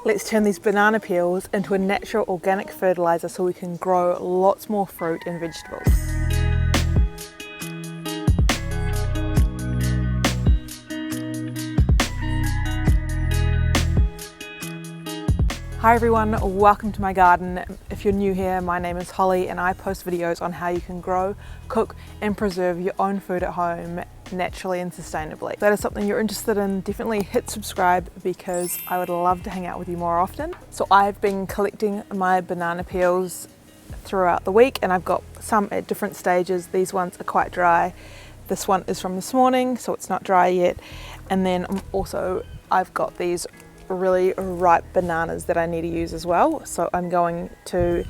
Let's turn these banana peels into a natural organic fertilizer so we can grow lots more fruit and vegetables. Hi everyone, welcome to my garden. If you're new here, my name is Holly and I post videos on how you can grow, cook and preserve your own food at home naturally and sustainably. If that is something you're interested in, definitely hit subscribe because I would love to hang out with you more often. So I've been collecting my banana peels throughout the week and I've got some at different stages. These ones are quite dry. This one is from this morning, so it's not dry yet. And then I've got these really ripe bananas that I need to use as well. So I'm going to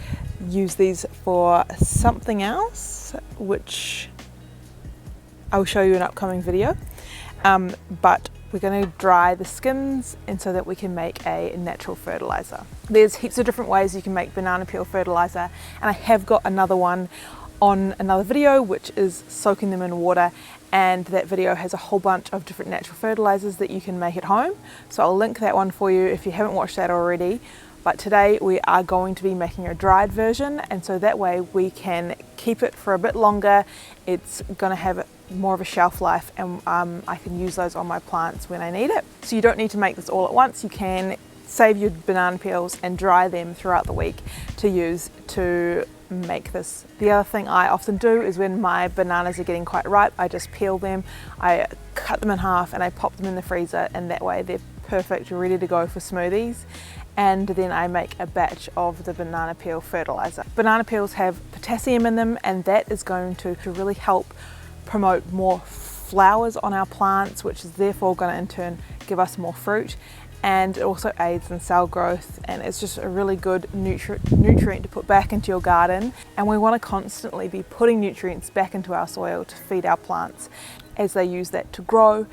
use these for something else, which I will show you in an upcoming video. But we're going to dry the skins and so that we can make a natural fertilizer. There's heaps of different ways you can make banana peel fertilizer, and I have got another one on another video which is soaking them in water, and that video has a whole bunch of different natural fertilizers that you can make at home. So I'll link that one for you if you haven't watched that already. But today we are going to be making a dried version, and so that way we can keep it for a bit longer. It's going to have more of a shelf life, and I can use those on my plants when I need it. So you don't need to make this all at once. You can save your banana peels and dry them throughout the week to use to make this. The other thing I often do is when my bananas are getting quite ripe, I just peel them, I cut them in half and I pop them in the freezer, and that way they're perfect, ready to go for smoothies. And then I make a batch of the banana peel fertilizer. Banana peels have potassium in them, and that is going to really help promote more flowers on our plants, which is therefore going to in turn give us more fruit. And it also aids in cell growth, and it's just a really good nutrient to put back into your garden. And we want to constantly be putting nutrients back into our soil to feed our plants as they use that to grow.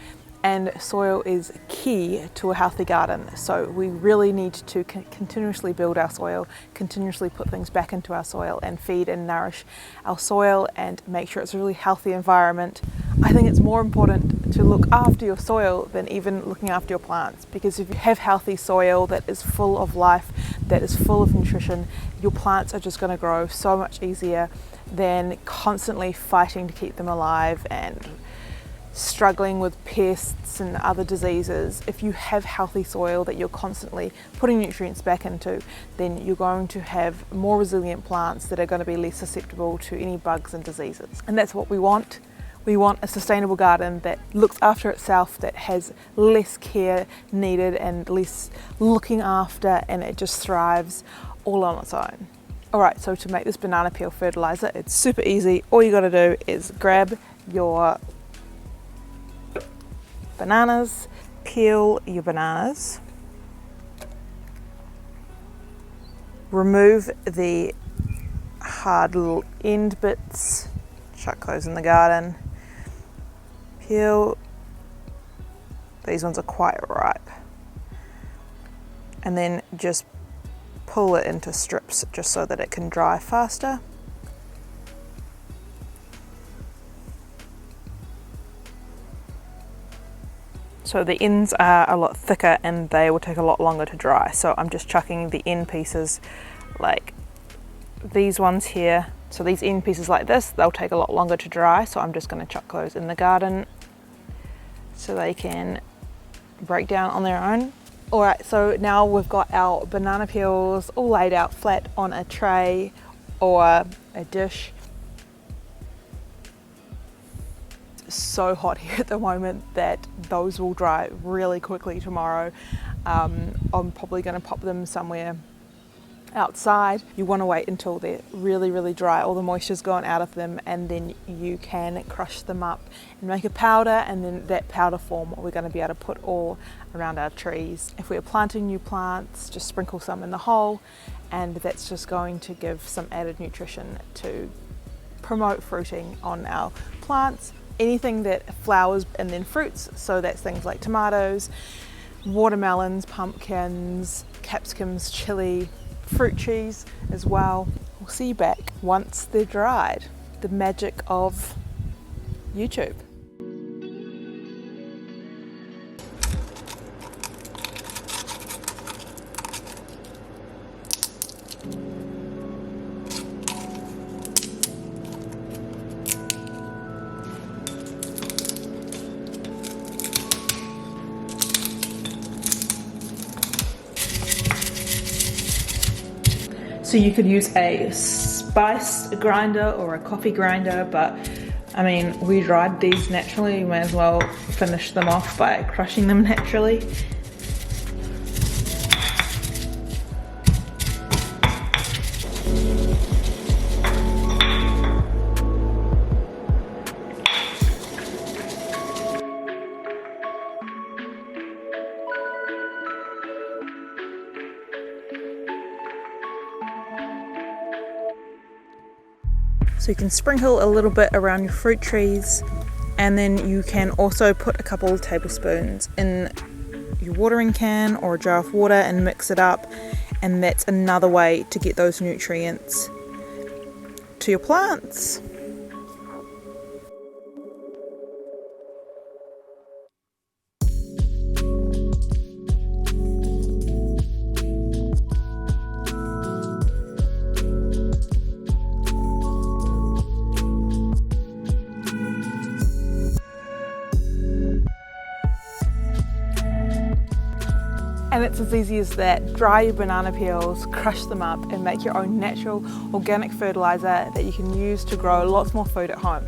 And soil is key to a healthy garden, so we really need to continuously build our soil, continuously put things back into our soil and feed and nourish our soil and make sure it's a really healthy environment. I think it's more important to look after your soil than even looking after your plants, because if you have healthy soil that is full of life, that is full of nutrition, your plants are just going to grow so much easier than constantly fighting to keep them alive and struggling with pests and other diseases. If you have healthy soil that you're constantly putting nutrients back into, then you're going to have more resilient plants that are going to be less susceptible to any bugs and diseases. And that's what we want. We want a sustainable garden that looks after itself, that has less care needed and less looking after, and it just thrives all on its own. Alright, so to make this banana peel fertilizer, it's super easy. All you got to do is grab your bananas, peel your bananas, remove the hard little end bits, chuck those in the garden, peel, these ones are quite ripe, and then just pull it into strips just so that it can dry faster. So the ends are a lot thicker and they will take a lot longer to dry. So I'm just chucking the end pieces like these ones here. So these end pieces like this, they'll take a lot longer to dry. So I'm just going to chuck those in the garden so they can break down on their own. Alright, so now we've got our banana peels all laid out flat on a tray or a dish. So hot here at the moment that those will dry really quickly tomorrow. I'm probably going to pop them somewhere outside. You want to wait until they're really dry, all the moisture's gone out of them, and then you can crush them up and make a powder, and then that powder form we're going to be able to put all around our trees. If we're planting new plants, just sprinkle some in the hole, and that's just going to give some added nutrition to promote fruiting on our plants. Anything that flowers and then fruits, so that's things like tomatoes, watermelons, pumpkins, capsicums, chili, fruit trees as well. We'll see you back once they're dried. The magic of YouTube. So you could use a spice grinder or a coffee grinder, but I mean, we dried these naturally, you may as well finish them off by crushing them naturally. So you can sprinkle a little bit around your fruit trees, and then you can also put a couple of tablespoons in your watering can or a jar of water and mix it up, and that's another way to get those nutrients to your plants. And it's as easy as that. Dry your banana peels, crush them up and make your own natural organic fertilizer that you can use to grow lots more food at home.